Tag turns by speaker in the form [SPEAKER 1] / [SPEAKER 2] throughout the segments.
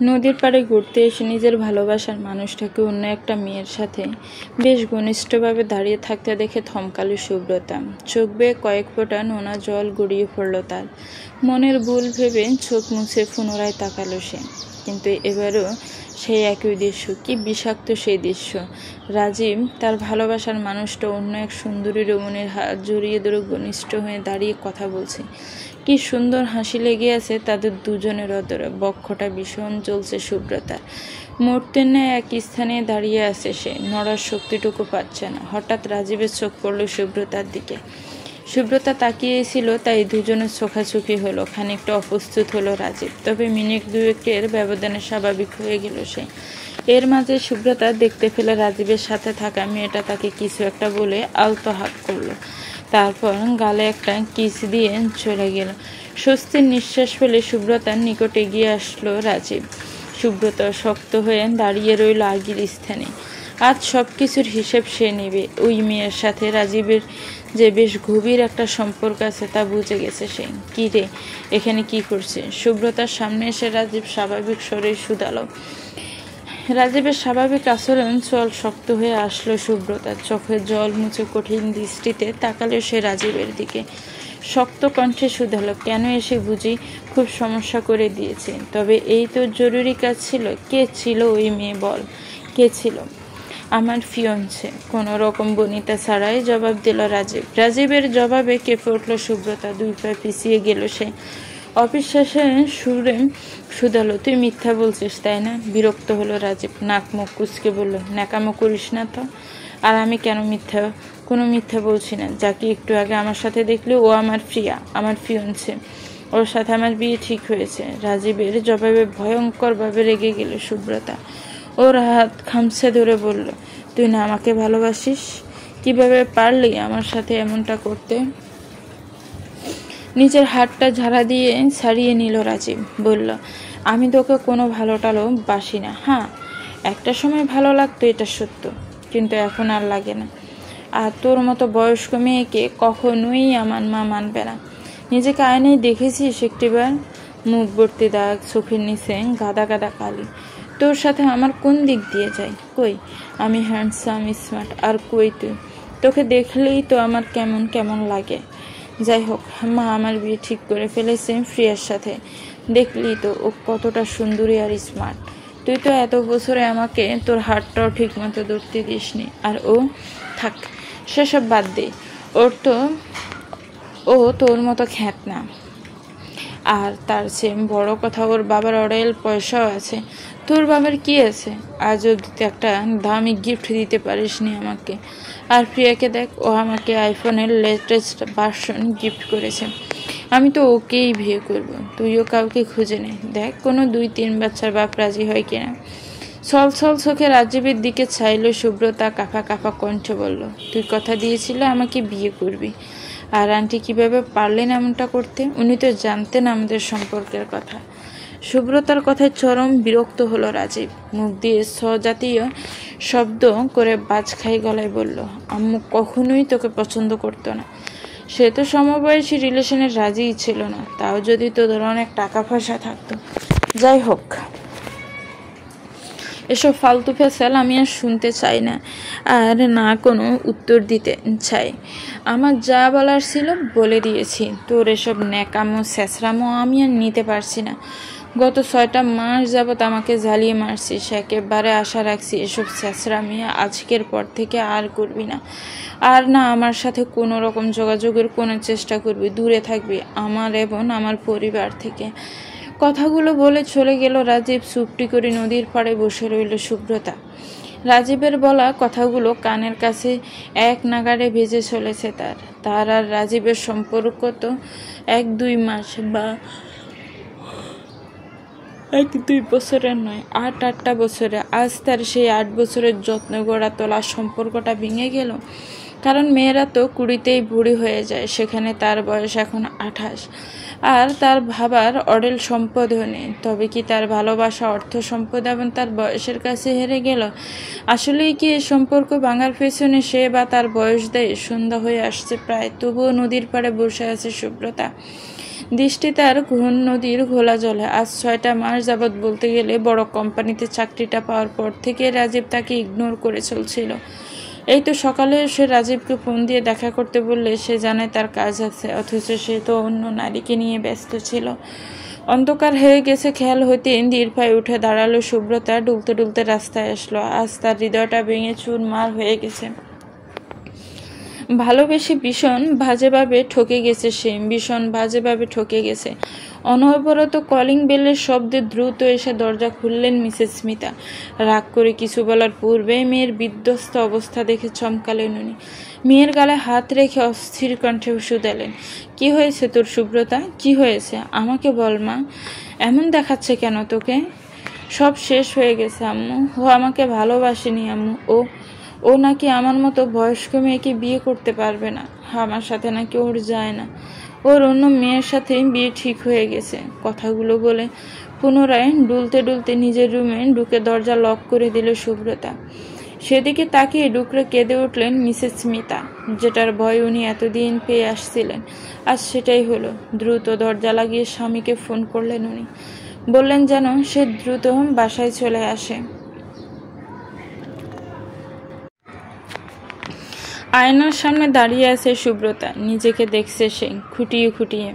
[SPEAKER 1] নদীর পাড়ে ঘুরতে এসে নিজের ভালোবাসার মানুষটাকে অন্য একটা মেয়ের সাথে বেশ ঘনিষ্ঠভাবে দাঁড়িয়ে থাকতে দেখে থমকালো সুব্রতা। চোখ বেয়ে কয়েক ফোঁটা নোনা জল গড়িয়ে পড়ল তার। মনের ভুল ভেবে চোখ মুছে পুনরায় তাকালো সে। কিন্তু এবারও সেই একই দৃশ্য, কি বিষাক্ত সেই দৃশ্য। রাজীব তার ভালোবাসার মানুষটা অন্য এক সুন্দরী রমণীর হাত জড়িয়ে ধরে ঘনিষ্ঠ হয়ে দাঁড়িয়ে কথা বলছে। কি সুন্দর হাসি লেগে আছে তাদের দুজনের অদরে। বক্ষটা ভীষণ চলছে সুব্রতার। মূর্তির ন্যায় এক স্থানে দাঁড়িয়ে আছে সে, নড়ার শক্তিটুকু পাচ্ছে না। হঠাৎ রাজীবের চোখ পড়ল সুব্রতার দিকে। সুব্রতা তাকিয়েছিল, তাই দুজনের চোখাচোখি হলো। খানিকটা অপ্রস্তুত হলো রাজীব, তবে মিনিট দুয়েকের ব্যবধানে স্বাভাবিক হয়ে গেল সে। এর মাঝে সুব্রতা দেখতে পেলে রাজীবের সাথে থাকা মেয়েটা তাকে কিছু একটা বলে আলতো হাত করলো। তারপর গালে একটা কিস দিয়ে চলে গেল। স্বস্তির নিঃশ্বাস ফেলে সুব্রতার নিকট এগিয়ে আসলো রাজীব। সুব্রতা শক্ত হয়ে দাঁড়িয়ে রইল আগের স্থানে। আজ সব কিছুর হিসেব সে নেবে। ওই মেয়ের সাথে রাজীবের যে বেশ গভীর একটা সম্পর্ক আছে তা বুঝে গেছে সে। কি রে, এখানে কি করছে? সুব্রতার সামনে এসে রাজীব স্বাভাবিক স্বরে শুধালো। রাজীবের স্বাভাবিক আচরণ চল শক্ত হয়ে আসলো সুব্রতার। চোখে জল মুছে কঠিন দৃষ্টিতে তাকালো সে রাজীবের দিকে। শক্ত কণ্ঠে শুধালো, কেন এসে বুঝি খুব সমস্যা করে দিয়েছে? তবে এই তো জরুরি কাজ ছিল। কে ছিল ওই মেয়ে, বল কে ছিল? আমার ফিয়ন্সে, কোনো রকম বনিতা ছাড়াই জবাব দিল রাজীব। রাজীবের জবাবে কেঁপে উঠল সুব্রতা। দুই পা পিছিয়ে গেল সে। অবিশ্বাসের সুরে শুধালো, তুই মিথ্যা বলছিস তাই না? বিরক্ত হলো রাজীব। নাক মুখ কুচকে বলল, ন্যাকামো করিস না তো। আর আমি কেন কোনো মিথ্যা বলছি না। যাকে একটু আগে আমার সাথে দেখলে ও আমার প্রিয়া, আমার ফিয়ন্সে। ওর সাথে আমার বিয়ে ঠিক হয়েছে। রাজীবের জবাবে ভয়ঙ্করভাবে রেগে গেল সুব্রতা। ওর হাত খামছে ধরে বলল, তুই না আমাকে ভালোবাসিস? কিভাবে পারলি আমার সাথে এমনটা করতে? নিজের হাতটা ঝাড়া দিয়ে ছাড়িয়ে নিল রাজীব। বলল, আমি তোকে কোনো ভালো টালো বাসি না। হ্যাঁ, একটা সময় ভালো লাগতো, এটা সত্য, কিন্তু এখন আর লাগে না। আর তোর মতো বয়স্ক মেয়েকে কখনোই আমার মা মানবে না। নিজেকে আয়নায় দেখেছিস একটিবার? মুখ ভর্তি দাগ, চোখের নিচে গাদা গাদা কালি। তোর সাথে আমার কোন দিক দিয়ে যায়? কই আমি হ্যান্ডসাম স্মার্ট, আর কই তুই? তোকে দেখলেই তো আমার কেমন কেমন লাগে। যাই হোক, মা আমার বিয়ে ঠিক করে ফেলেছে প্রিয়ার সাথে। দেখলি তো ও কতটা সুন্দরী আর স্মার্ট। তুই তো এত বছরে আমাকে তোর হাতটাও ঠিক মতো ধরতে দিসনি। আর ও, থাক সেসব বাদ দে। ও তোর মতো খ্যাত না। আর তার চেয়ে বড় কথা, ওর বাবার অডেল পয়সাও আছে। তোর বাবার কি আছে? আজ অব্দি একটা দামি গিফট দিতে পারিসনি আমাকে। আর প্রিয়াকে দেখ, ও আমাকে আইফোনের লেটেস্ট ভার্সন গিফট করেছে। আমি তো ওকেই বিয়ে করব। তুইও কাউকে খুঁজে নে, দেখ কোনো 2-3 বাচ্চার বাপ রাজি হয় কিনা। ছল ছল চোখে রাজীবের দিকে চাইল সুব্রতা। কাঁপা কাঁপা কণ্ঠে বলল, তুই কথা দিয়েছিলে আমাকে বিয়ে করবি। আর আন্টি কিভাবে পারলেন এমনটা করতে? উনি তো জানতেন আমাদের সম্পর্কের কথা। সুব্রতার কথায় চরম বিরক্ত হলো রাজীব। মুখ দিয়ে স্বজাতীয় শব্দ করে বাজ খাই গলায় বলল, আম্মু কখনোই তোকে পছন্দ করতো না। সে তো সমবয়সী রিলেশনের রাজিই ছিল না, তাও যদি তোদের অনেক টাকা পয়সা থাকতো। যাই হোক, এসব ফালতু ফেসাল আমি আর শুনতে চাই না, আর না কোনো উত্তর দিতে চাই। আমার যা বলার ছিল বলে দিয়েছি। তোর এসব ন্যাকামো স্যাঁচড়ামো আমি আর নিতে পারছি না। গত 6টা মাস যাবৎ আমাকে জ্বালিয়ে মারছিস। একেবারে আশা রাখছি এসব স্যাঁচড়ামি আজকের পর থেকে আর করবি না। আর না আমার সাথে কোনো রকম যোগাযোগের কোনো চেষ্টা করবি। দূরে থাকবি আমার এবং আমার পরিবার থেকে। কথাগুলো বলে চলে গেল রাজীব। চুপটি করে নদীর পাড়ে বসে রইল সুব্রতা। রাজীবের বলা কথাগুলো কানের কাছে এক নাগাড়ে ভেজে চলেছে তার আর রাজীবের সম্পর্ক তো 1-2 মাস বা 1-2 বছরের নয়, 8-8টা বছরে। আজ তার সেই 8 বছরের যত্ন গড়া তোলা সম্পর্কটা ভেঙে গেল। কারণ মেয়েরা তো 20তেই বুড়ি হয়ে যায়, সেখানে তার বয়স এখন 28। আর তার ভাবার অডেল সম্পদও নেই। তবে কি তার ভালোবাসা, অর্থ সম্পদ এবং তার বয়সের কাছে হেরে গেল? আসলেই কি এই সম্পর্ক ভাঙার পেছনে সে বা তার বয়স দেয়? সন্ধ্যা হয়ে আসছে প্রায়, তবুও নদীর পাড়ে বসে আছে সুব্রতা। দৃষ্টি তার ঘন নদীর ঘোলা জলে। আজ 6টা মাস যাবৎ বলতে গেলে বড় কোম্পানিতে চাকরিটা পাওয়ার পর থেকে রাজীব তাকে ইগনোর করে চলছিল। এই তো সকালে সে রাজীবকে ফোন দিয়ে দেখা করতে বললে সে জানে তার কাজ আছে, অথচ সে তো অন্য নারীকে নিয়ে ব্যস্ত ছিল। অন্ধকার হয়ে গেছে খেয়াল হইতে ধীর পায়ে উঠে দাঁড়ালো সুব্রতা। ডুলতে ডুলতে রাস্তায় আসলো। আজ তার হৃদয়টা ভেঙে চুরমার হয়ে গেছে। ভালোবেসে ভীষণ বাজেভাবে ঠকে গেছে সে, ভীষণ বাজেভাবে ঠকে গেছে। অনবরত কলিং বেলের শব্দে দ্রুত এসে দরজা খুললেন মিসেস স্মিতা। রাগ করে কিছু বলার পূর্বে মেয়ের বিধ্বস্ত অবস্থা দেখে চমকালেন উনি। মেয়ের গালে হাত রেখে অস্থির কণ্ঠে শুধালেন, কি হয়েছে তোর সুব্রতা? কি হয়েছে? আমাকে বল মা, এমন দেখাচ্ছে কেন তোকে? সব শেষ হয়ে গেছে আম্মু। ও আমাকে ভালোবাসেনি আম্মু। ও নাকি আমার মতো বয়স্ক মেয়েকে বিয়ে করতে পারবে না। আমার সাথে নাকি ওর যায় না। ওর অন্য মেয়ের সাথে বিয়ে ঠিক হয়ে গেছে। কথাগুলো বলে পুনরায় ডুলতে ডুলতে নিজের রুমে ঢুকে দরজা লক করে দিল সুব্রতা। সেদিকে তাকিয়ে ডুকরে কেঁদে উঠলেন মিসেস স্মিতা। যেটার ভয় উনি এতদিন পেয়ে আসছিলেন, আজ সেটাই হলো। দ্রুত দরজা লাগিয়ে স্বামীকে ফোন করলেন উনি। বললেন যেন সে দ্রুত বাসায় চলে আসে। আয়নার সামনে দাঁড়িয়ে আছে সুব্রতা। নিজেকে দেখছে সে খুঁটিয়ে খুঁটিয়ে।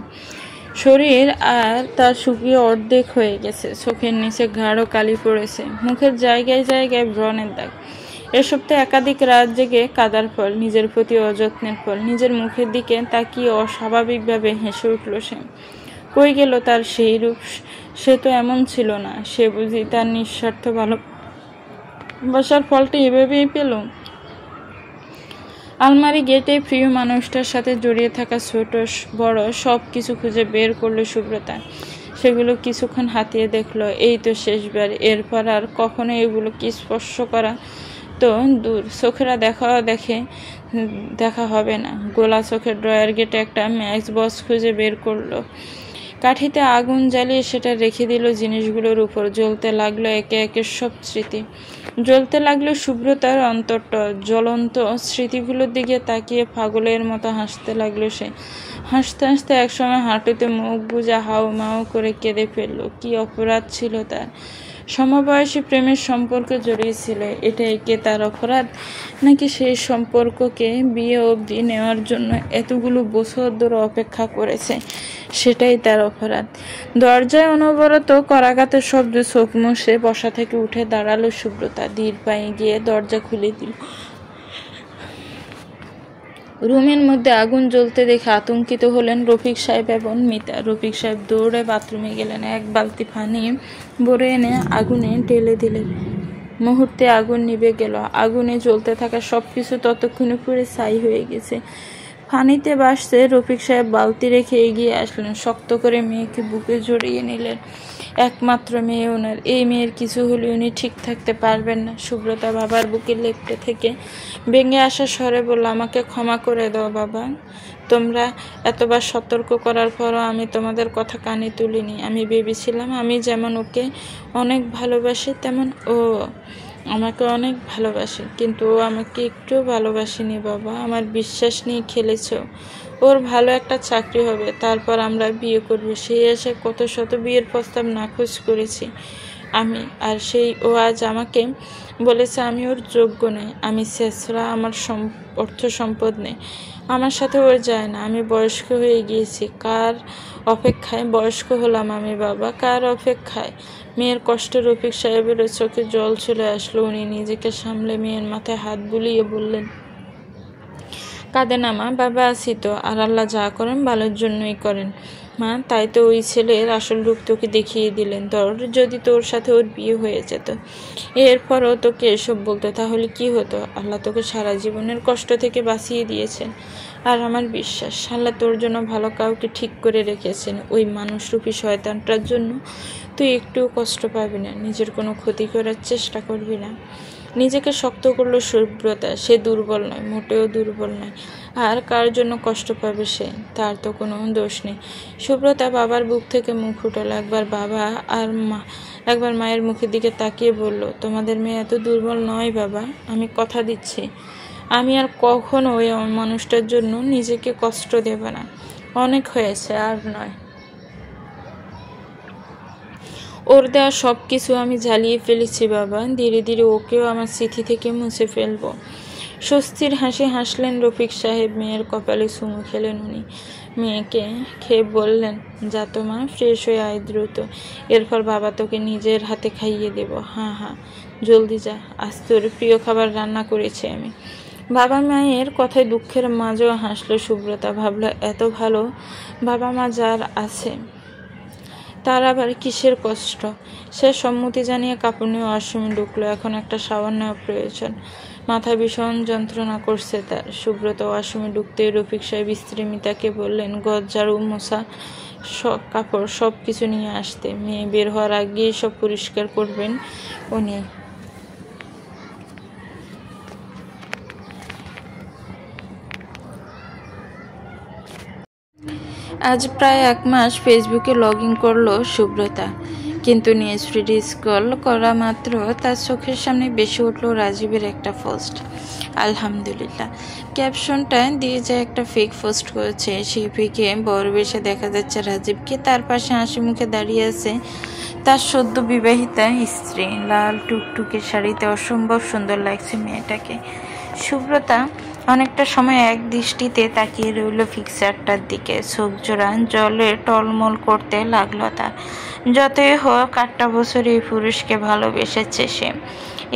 [SPEAKER 1] শরীর আর তার শুকিয়ে অর্ধেক হয়ে গেছে। চোখের নিচে গাঢ় কালি পড়েছে। মুখের জায়গায় জায়গায় ব্রণের দাগ। এ সপ্তাহে একাধিক রাত জেগে কাদার ফল, নিজের প্রতি অযত্নের ফল। নিজের মুখের দিকে তাকিয়ে অস্বাভাবিকভাবে হেসে উঠল সে। কই গেল তার সেই রূপ? সে তো এমন ছিল না। সে বুঝি তার নিঃস্বার্থ ভালোবাসার ফলটা এভাবেই পেল? আলমারি গেটে প্রিয় মানুষটার সাথে জড়িয়ে থাকা ছোট বড় সব কিছু খুঁজে বের করলো সুব্রতা। সেগুলো কিছুক্ষণ হাতিয়ে দেখলো। এই তো শেষবার। এরপর আর কখনো এগুলো কি স্পর্শ করা তো দূর, চোখেরা দেখা হবে না। গোলা চোখের ড্রয়ার গেটে একটা ম্যাক্স বক্স খুঁজে বের করলো। কাঠিতে আগুন জ্বালিয়ে সেটা রেখে দিল জিনিসগুলোর উপর। জ্বলতে লাগলো একে একে সব স্মৃতি। জ্বলতে লাগলো সুব্রতার অন্তরটা। জ্বলন্ত স্মৃতিগুলোর দিকে তাকিয়ে পাগলের মতো হাসতে লাগলো সে। হাসতে হাসতে একসময় হাঁটুতে মুখ গুজে হাউ মাউ করে কেঁদে ফেললো। কি অপরাধ ছিল তার? সমবয়সী প্রেমের সম্পর্কে জড়িয়েছিল, এটাই কি তার অপরাধ? নাকি সেই সম্পর্ককে বিয়ে অবধি নেওয়ার জন্য এতগুলো বছর ধরে অপেক্ষা করেছে, সেটাই তার অপরাধ? দরজায় অনবরত করাঘাতের শব্দ। চোখ মুছে বসা থেকে উঠে দাঁড়ালো সুব্রতা। ধীর পায়ে গিয়ে দরজা খুলে দিল। রুমের মধ্যে আগুন জ্বলতে দেখে আতঙ্কিত হলেন রফিক সাহেব এবং মিতা। রফিক সাহেব দৌড়ে বাথরুমে গেলেন। এক বালতি পানি ভরে এনে আগুনে ঢেলে দিলেন। মুহূর্তে আগুন নিভে গেল। আগুনে জ্বলতে থাকা সবকিছু ততক্ষণে পুড়ে ছাই হয়ে গেছে। পানিতে ভাসছে। রফিক সাহেব বালতি রেখে এগিয়ে আসলেন। শক্ত করে মেয়েকে বুকে জড়িয়ে নিলেন। একমাত্র মেয়ে ওনার। এই মেয়ের কিছু হলে উনি ঠিক থাকতে পারবেন না। সুব্রতা বাবার বুকে লেপ্টে থেকে ভেঙে আসা স্বরে বলল, আমাকে ক্ষমা করে দাও বাবা। তোমরা এতবার সতর্ক করার পরও আমি তোমাদের কথা কানে তুলিনি। আমি ভেবেছিলাম আমি যেমন ওকে অনেক ভালোবাসি তেমন ও আমাকে অনেক ভালোবাসে, কিন্তু ও আমাকে একটুও ভালোবাসেনি বাবা। আমার বিশ্বাস নিয়ে খেলেছ। ওর ভালো একটা চাকরি হবে, তারপর আমরা বিয়ে করব। সেই এসে কত শত বিয়ের প্রস্তাব নাকচ করেছি আমি। আর সেই ও আজ আমাকে বলেছে আমি ওর যোগ্য নই, আমি শেষরা, আমার অর্থ সম্পদ নেই, আমার সাথে ওর যায় না। আমি বয়স্ক হয়ে গিয়েছি। কার অপেক্ষায় বয়স্ক হলাম আমি বাবা? কার অপেক্ষায়? মেয়ের কষ্টে রফিক সাহেবের চোখে জল চলে আসলো। উনি নিজেকে সামলে মেয়ের মাথায় হাত বুলিয়ে বললেন, কাঁদে না মা, বাবা আছি তো। আর আল্লাহ যা করেন ভালোর জন্যই করেন মা। তাই তো ওই ছেলের আসল রূপ তোকে দেখিয়ে দিলেন। যদি তোর সাথে ওর বিয়ে হয়ে যেত, এরপরও তোকে এসব বলতো, তাহলে কি হতো? আল্লাহ তোকে সারা জীবনের কষ্ট থেকে বাঁচিয়ে দিয়েছেন। আর আমার বিশ্বাস আল্লাহ তোর জন্য ভালো কাউকে ঠিক করে রেখেছেন। ওই মানুষরূপী শয়তানটার জন্য তুই একটুও কষ্ট পাবি না, নিজের কোনো ক্ষতি করার চেষ্টা করবি না। নিজেকে শক্ত করলো সুব্রতা। সে দুর্বল নয়, মোটেও দুর্বল নয়। আর কার জন্য কষ্ট পাবে সে? তার তো কোনো দোষ নেই। সুব্রতা বাবার বুক থেকে মুখ উঠালো। একবার বাবা আর একবার মায়ের মুখের দিকে তাকিয়ে বলল, তোমাদের মেয়ে এত দুর্বল নয় বাবা। আমি কথা দিচ্ছি আমি আর কখনো ওই মানুষটার জন্য নিজেকে কষ্ট দেব না। অনেক হয়েছে, আর নয়। ওর দেওয়া সব কিছু আমি জ্বালিয়ে ফেলেছি বাবা, ধীরে ধীরে ওকেও আমার স্মৃতি থেকে মুছে ফেলবো। স্বস্তির হাসি হাসলেন রফিক সাহেব। মেয়ের কপালে চুমু খেলেন উনি। মেয়েকে খেয়ে বললেন, যা তো মা, ফ্রেশ হয়ে আয় দ্রুত, এরপর বাবা তোকে নিজের হাতে খাইয়ে দেব। হ্যাঁ হ্যাঁ, জলদি যা, আজ তোর প্রিয় খাবার রান্না করেছি আমি। বাবা মায়ের কথায় দুঃখের মাঝেও হাসলো সুব্রতা। ভাবলো, এত ভালো বাবা মা যার আছে তার আবার কিসের কষ্ট। সে সম্মতি জানিয়ে কাপড় নিয়ে ওয়াশরুমে ঢুকলো। এখন একটা শাওয়ার নেওয়া প্রয়োজন। মাথা ভীষণ যন্ত্রণা করছে তার। সুব্রত ওয়াশরুমে ঢুকতে রফিক সাহেব স্ত্রী মিতাকে বললেন, ঘর ঝাড়ু, মোছা, কাপড় সব কিছু নিয়ে আসতে। মেয়ে বের হওয়ার আগেই সব পরিষ্কার করবেন উনি। আজ প্রায় 1 মাস ফেসবুকে লগ ইন করলো সুব্রতা, কিন্তু নিউজ ফিড স্ক্রল করা মাত্র তার চোখের সামনে বেশি উঠল রাজীবের একটা পোস্ট। আলহামদুলিল্লাহ ক্যাপশনটা দিয়ে যে একটা ফেক পোস্ট করেছে, সেই ফেকে বড় বেশে দেখা যাচ্ছে রাজীবকে। তার পাশে হাসি মুখে দাঁড়িয়ে আছে তার সদ্য বিবাহিতা স্ত্রী। লাল টুকটুকে শাড়িতে অসম্ভব সুন্দর লাগছে মেয়েটাকে। সুব্রতা অনেকটা সময় এক দৃষ্টিতে তাকিয়ে রইল ফিক্সারটার দিকে। চোখ জোড়া জলে টলমল করতে লাগলো তার। যতই হোক 8টা বছর এই পুরুষকে ভালোবেসেছে সে,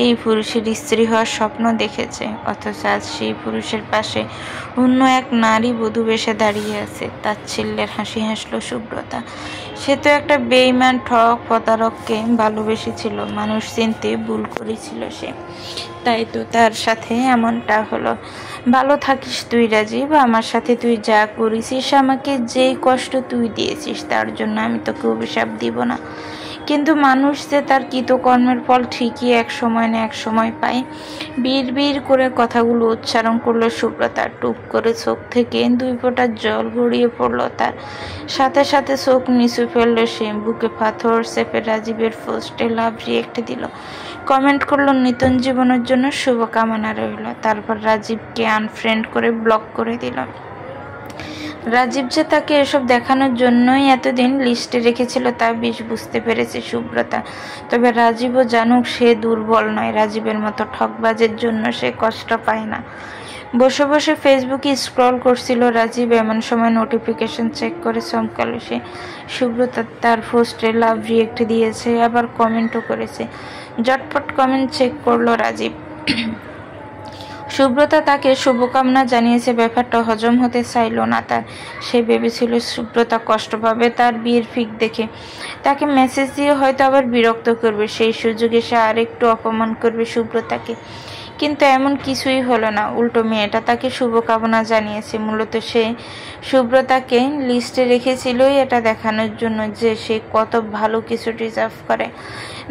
[SPEAKER 1] এই পুরুষের স্ত্রী হওয়ার স্বপ্ন দেখেছে, অথচ আজ সেই পুরুষের পাশে অন্য এক নারী বধূ বেশে দাঁড়িয়ে আছে। তাচ্ছিল্যের হাসি হাসলো সুব্রতা। সে তো একটা বেঈমান, ঠক, প্রতারককে ভালোবেসেছিল। মানুষ চিনতে ভুল করেছিল সে, তাই তো তার সাথে এমনটা হলো। ভালো থাকিস তুই রাজীব, আমার সাথে তুই যা করেছিস, আমাকে যেই কষ্ট তুই দিয়েছিস, তার জন্য আমি তোকে অভিশাপ দিব না। কিন্তু মানুষ যে তার কৃতকর্মের ফল ঠিকই এক সময় না এক সময় পায়। বীর বীর করে কথাগুলো উচ্চারণ করলো সুব্রতা। টুপ করে চোখ থেকে 2 ফোঁটা জল গড়িয়ে পড়লো তার। সাথে সাথে চোখ নিচু ফেললো সে। বুকে পাথর চেপে রাজীবের পোস্টে লাভ রিয়েক্ট দিল। কমেন্ট করলো, নতুন জীবনের জন্য শুভকামনা রইল। তারপর রাজীবকে আনফ্রেন্ড করে ব্লক করে দিল। রাজীব যে তাকে এসব দেখানোর জন্যই এতদিন লিস্টে রেখেছিল তা বেশ বুঝতে পেরেছে সুব্রতা। তবে রাজীবও জানুক সে দুর্বল নয়। রাজীবের মতো ঠকবাজের জন্য সে কষ্ট পায় না। বসে বসে ফেসবুকে স্ক্রল করছিল রাজীব। এমন সময় নোটিফিকেশন চেক করে চমকালো সে। সুব্রতা তার পোস্টে লাভ রিয়েক্ট দিয়েছে, আবার কমেন্টও করেছে। ঝটপট কমেন্ট চেক করলো রাজীব। সুব্রতা তাকে শুভকামনা জানিয়েছে, ব্যাপারটা হজম হতে চাইল না তার। সে ভেবেছিল সুব্রতা কষ্ট পাবে তার বিয়ের ফিক দেখে, তাকে মেসেজ দিয়ে হয়তো আবার বিরক্ত করবে, সেই সুযোগে সে আরেকটু অপমান করবে সুব্রতাকে। কিন্তু এমন কিছুই হলো না। উল্টো মেয়েটা তাকে শুভকামনা জানিয়েছে। মূলত সে সুব্রতাকে লিস্টে রেখেছিলই এটা দেখানোর জন্য যে সে কত ভালো কিছু ডিজার্ভ করে।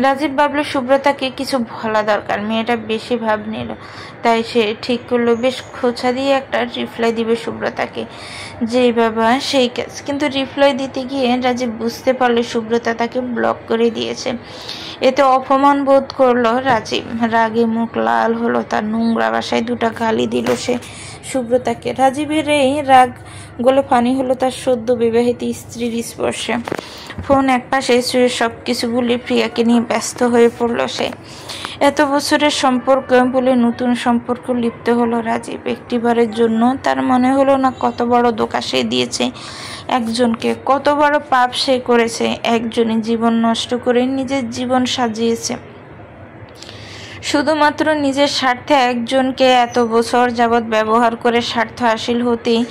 [SPEAKER 1] রাজীব ভাবলো সুব্রতাকে কিছু বলা দরকার। মেয়েটা বেশি ভাব নিল, তাই সে ঠিক করলো বেশ খোঁচা দিয়ে একটা রিপ্লাই দিবে সুব্রতাকে। যেই বাবা সেই কাজ। কিন্তু রিপ্লাই দিতে গিয়ে রাজীব বুঝতে পারলো সুব্রতা তাকে ব্লক করে দিয়েছে। এতে অপমান বোধ করলো রাজীব। রাগে মুখ লাল হলো তার। নোংরা ভাষায় 2টা গালি দিল সে সুব্রতাকে। রাজীবের এই রাগ গলে পানি হলো তার সদ্য বিবাহিত স্ত্রীর স্পর্শে। ফোন একপাশে শুয়ে সবকিছু ভুলে প্রিয়াকে নিয়ে ব্যস্ত হয়ে পড়ল সে। এত বছরের সম্পর্ক বলে নতুন সম্পর্ক লিপ্ত হলো রাজীব। একটিবারের জন্য তার মনে হলো না কত বড় ধোঁকা সে দিয়েছে একজনকে, কত বড় পাপ সে করেছে। একজনই জীবন নষ্ট করে নিজের জীবন সাজিয়েছে শুধুমাত্র নিজের স্বার্থে। একজনকে এত বছর যাবৎ ব্যবহার করে স্বার্থ হাসিল হতেই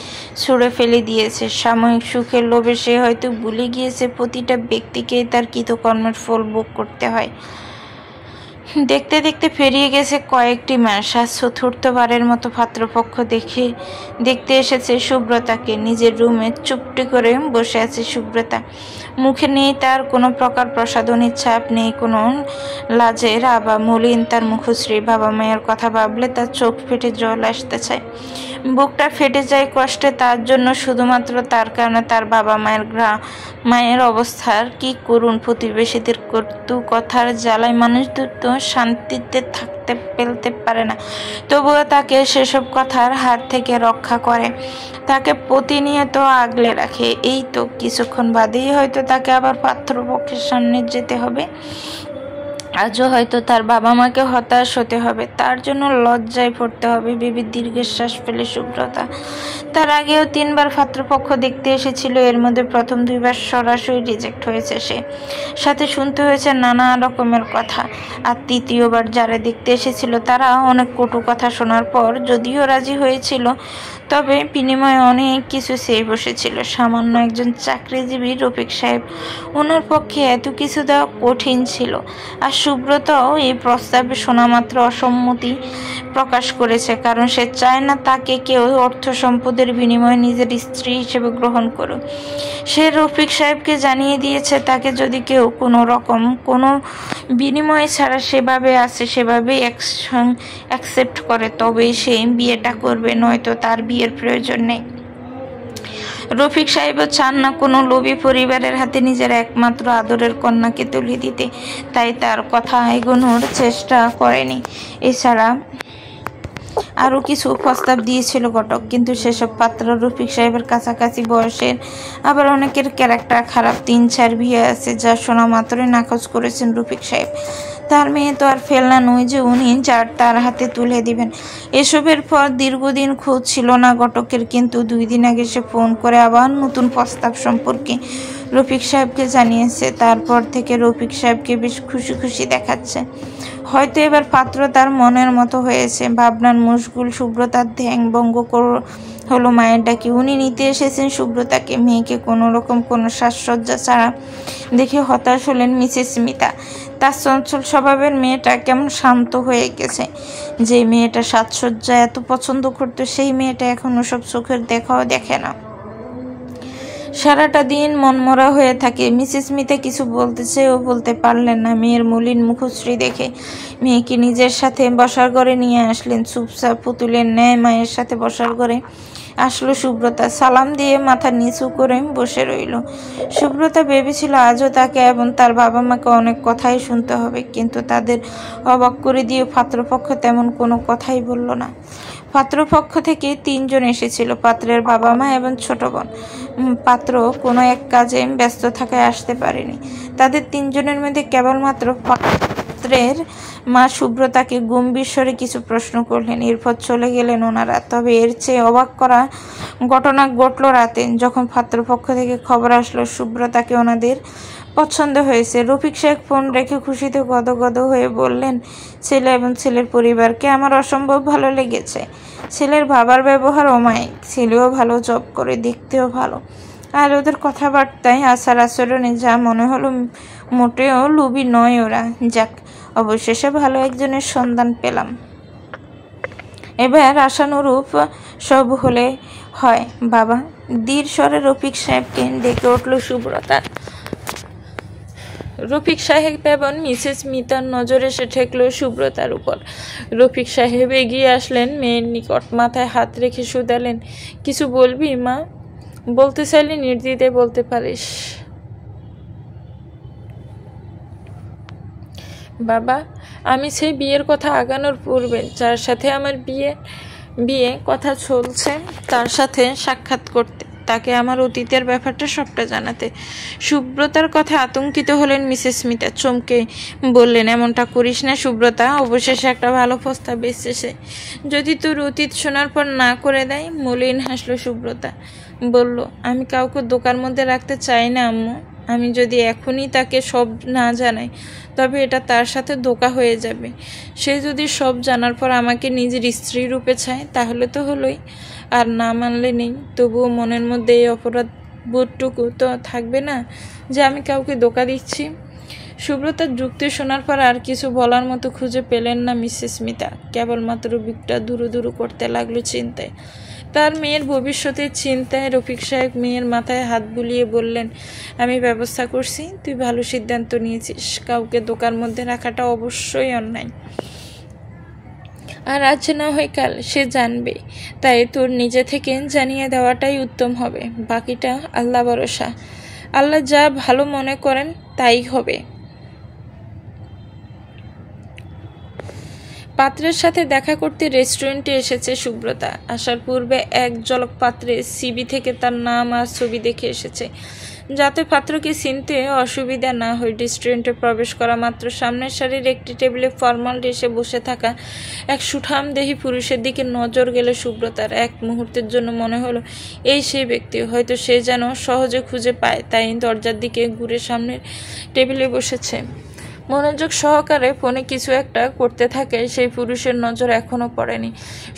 [SPEAKER 1] ছুঁড়ে ফেলে দিয়েছে। সাময়িক সুখের লোভে সে হয়তো ভুলে গিয়েছে প্রতিটা ব্যক্তিকেই তার কৃতকর্মের ফল ভোগ করতে হয়। দেখতে দেখতে পেরিয়ে গেছে কয়েকটি মাস। আজ 4র্থবারের মতো পাত্রপক্ষ দেখতে এসেছে সুব্রতাকে। নিজের রুমে চুপটি করে বসে আছে সুব্রতা। মুখে নেই তার কোনো প্রকার প্রসাধনীর ছাপ, নেই কোনো লাজের আভা। মলিন তার মুখশ্রী। বাবা মায়ের কথা ভাবলে তার চোখ ফেটে জল আসতে চায়। বুকটা ফেটে যায় কষ্টে তার জন্য, শুধুমাত্র তার কারণে। তার বাবা মায়ের অবস্থার কি করুণ। প্রতিবেশীদের কটু কথার জ্বালায় মানুষ দুটো শান্তিতে থাকতে ফেলতে পারে না, তবুও তাকে সেসব কথার হাত থেকে রক্ষা করে, তাকে প্রতিনিয়ত আগলে রাখে। এই তো কিছুক্ষণ বাদেই হয়তো তাকে আবার পাত্রপক্ষের সামনে যেতে হবে। আজও হয়তো তার বাবা মাকে হতাশ হতে হবে, তার জন্য লজ্জায় পড়তে হবে। বিবির দীর্ঘশ্বাস ফেলে সুব্রতা। তার আগেও 3বার পাত্রপক্ষ দেখতে এসেছিল, এর মধ্যে প্রথম 2বার সরাসরি রিজেক্ট হয়েছে সে, সাথে শুনতে হয়েছে নানা রকমের কথা। আর 3য়বার যারা দেখতে এসেছিল তারা অনেক কটু কথা শোনার পর যদিও রাজি হয়েছিল, তবে বিনিময়ে অনেক কিছু চেয়ে বসেছিল। সামান্য একজন চাকরিজীবী রফিক সাহেব, ওনার পক্ষে এত কিছু দেওয়া কঠিন ছিল। আর সুব্রতাও এই প্রস্তাবে শোনামাত্র অসম্মতি প্রকাশ করেছে, কারণ সে চায় না তাকে কেউ অর্থ সম্পদের বিনিময়ে নিজের স্ত্রী হিসেবে গ্রহণ করুক। সে রফিক সাহেবকে জানিয়ে দিয়েছে তাকে যদি কেউ কোনো বিনিময় ছাড়া সেভাবে আসে, সেভাবেই অ্যাকসেপ্ট করে, তবেই সে বিয়েটা করবে, নয়তো তার বিয়ের প্রয়োজন নেই। রফিক সাহেবও চান না কোনো লোভী পরিবারের হাতে নিজের একমাত্র আদরের কন্যাকে তুলে দিতে, তাই তার কথা এগোনোর চেষ্টা করেনি। এছাড়া আরও কিছু প্রস্তাব দিয়েছিল ঘটক, কিন্তু সেসব পাত্র রফিক সাহেবের কাছাকাছি বয়সের, আবার অনেকের ক্যারেক্টার খারাপ। 3-4 বিয়ে আছে যা শোনা মাত্রই নাকচ করেছেন রফিক সাহেব। তার মেয়ে তো আর ফেলনা নয় যে উনি তার হাতে তুলে দিবেন। এসবের পর দীর্ঘদিন খোঁজ ছিল না ঘটকের, কিন্তু 2 দিন আগে সে ফোন করে আবার নতুন প্রস্তাব সম্পর্কে রফিক সাহেবকে জানিয়েছে। তারপর থেকে রফিক সাহেবকে বেশ খুশি খুশি দেখাচ্ছে। হয়তো এবার পাত্র তার মনের মতো হয়েছে। ভাবনার মশগুল সুব্রতার ধ্যান ভঙ্গ হলো মায়ের ডাকে। উনি নিতে এসেছেন সুব্রতাকে। মেয়েকে কোনো সাজসজ্জা ছাড়া দেখে হতাশ হলেন মিসেস স্মিতা। তার চঞ্চল স্বভাবের মেয়েটা কেমন শান্ত হয়ে গেছে। যে মেয়েটা সাজসজ্জা এত পছন্দ করতো, সেই মেয়েটা এখন ওসব চোখের দেখাও দেখে না, সারাটা দিন মনমরা হয়ে থাকে। মিসেস স্মিতা কিছু বলতে চেয়েও বলতে পারলেন না। মেয়ের মলিন মুখশ্রী দেখে মেয়েকে নিজের সাথে বসার ঘরে নিয়ে আসলেন। চুপচাপ পুতুলের ন্যায় মায়ের সাথে বসার ঘরে আসলো সুব্রতা। সালাম দিয়ে মাথা নিচু করে বসে রইল। সুব্রতা ভেবেছিল আজও তাকে এবং তার বাবা মাকে অনেক কথাই শুনতে হবে, কিন্তু তাদের অবাক করে দিয়ে পাত্রপক্ষ তেমন কোনো কথাই বলল না। পাত্রপক্ষ থেকে 3 জন এসেছিল, পাত্রের বাবা মা এবং ছোট বোন। পাত্র কোনো এক কাজে ব্যস্ত থাকায় আসতে পারেনি। তাদের 3 জনের মধ্যে কেবলমাত্র পাত্রের মা সুব্রতাকে গম্ভীর স্বরে কিছু প্রশ্ন করলেন, এরপর চলে গেলেন ওনারা। তবে এর চেয়ে অবাক করা ঘটনা ঘটল রাতে, যখন পাত্রপক্ষ থেকে খবর আসলো সুব্রতাকে ওনাদের পছন্দ হয়েছে। রফিক সাহেব ফোন রেখে খুশিতে গদগদ হয়ে বললেন, ছেলে এবং ছেলের পরিবারকে আমার অসম্ভব ভালো লেগেছে। ছেলের বাবার ব্যবহার অমায়িক, ছেলেও ভালো জব করে, দেখতেও ভালো, আর ওদের কথাবার্তায় আচার আচরণে যা মনে হলো মোটেও লোভী নয় ওরা। যাক, অবশেষে ভালো একজনের সন্ধান পেলাম। এবার আশানুরূপ সব হলে হয় বাবা। ধীর স্বরে রফিক সাহেবকে ডেকে উঠল সুব্রতা। রফিক সাহেব এবং মিসেস স্মিতার নজর এসে ঠেকল সুব্রতার উপর। রফিক সাহেব এগিয়ে আসলেন মেয়ের নিকট, মাথায় হাত রেখে শুধালেন, কিছু বলবি মা? বলতে চাইলে নির্দ্বিধায় বলতে পারিস। বাবা, আমি সেই বিয়ের কথা আগানোর পূর্বে যার সাথে আমার বিয়ে কথা চলছে তার সাথে সাক্ষাৎ করতে, তাকে আমার অতীতের ব্যাপারটা সবটা জানাতে। সুব্রতার কথা আতঙ্কিত হলেন মিসেস স্মিতা। চমকে বললেন, এমনটা করিস না সুব্রতা, অবশেষে একটা ভালো প্রস্তাব এসেছে। যদি তোর অতীত শোনার পর না করে দেয়। মলিন হাসলো সুব্রতা, বলল, আমি কাউকে দোকার মধ্যে রাখতে চাই না আম্মু। আমি যদি এখনই তাকে সব না জানাই, তবে এটা তার সাথে ধোঁকা হয়ে যাবে। সে যদি সব জানার পর আমাকে নিজের স্ত্রী রূপে চায়, তাহলে তো হলোই, আর না মানলে নেই। তবুও মনের মধ্যে এই অপরাধ বোধটুকু তো থাকবে না যে আমি কাউকে ধোঁকা দিচ্ছি। সুব্রতার যুক্তি শোনার পর আর কিছু বলার মতো খুঁজে পেলেন না মিসেস স্মিতা। কেবলমাত্র বুকটা দুরু দুরু করতে লাগলো চিন্তায়, তার মেয়ের ভবিষ্যতের চিন্তায়। রফিক সাহেব মেয়ের মাথায় হাত বুলিয়ে বললেন, আমি ব্যবস্থা করছি, তুই ভালো সিদ্ধান্ত নিয়েছিস। কাউকে দোকার মধ্যে রাখাটা অবশ্যই অন্যায়, আর আজ না হয় কাল সে জানবে। তাই তোর নিজে থেকে জানিয়ে দেওয়াটাই উত্তম হবে। বাকিটা আল্লাহ ভরসা, আল্লাহ যা ভালো মনে করেন তাই হবে। পাত্রের সাথে দেখা করতে রেস্টুরেন্টে এসেছে সুব্রতা। আসার পূর্বে এক ঝলক পাত্রের সিভি থেকে তার নাম আর ছবি দেখে এসেছে, যাতে পাত্রকে চিনতে অসুবিধা না হয়। রেস্টুরেন্টে প্রবেশ করা মাত্র সামনের সারির একটি টেবিলে ফর্মাল ড্রেসে বসে থাকা এক সুঠামদেহী পুরুষের দিকে নজর গেল সুব্রতার। এক মুহূর্তের জন্য মনে হলো এই সেই ব্যক্তি, হয়তো সে যেন সহজে খুঁজে পায়, তাই দরজার দিকে ঘুরে সামনের টেবিলে বসেছে। মনোযোগ সহকারে ফোনে কিছু একটা করতে থাকে সেই পুরুষের নজর এখনো পড়েনি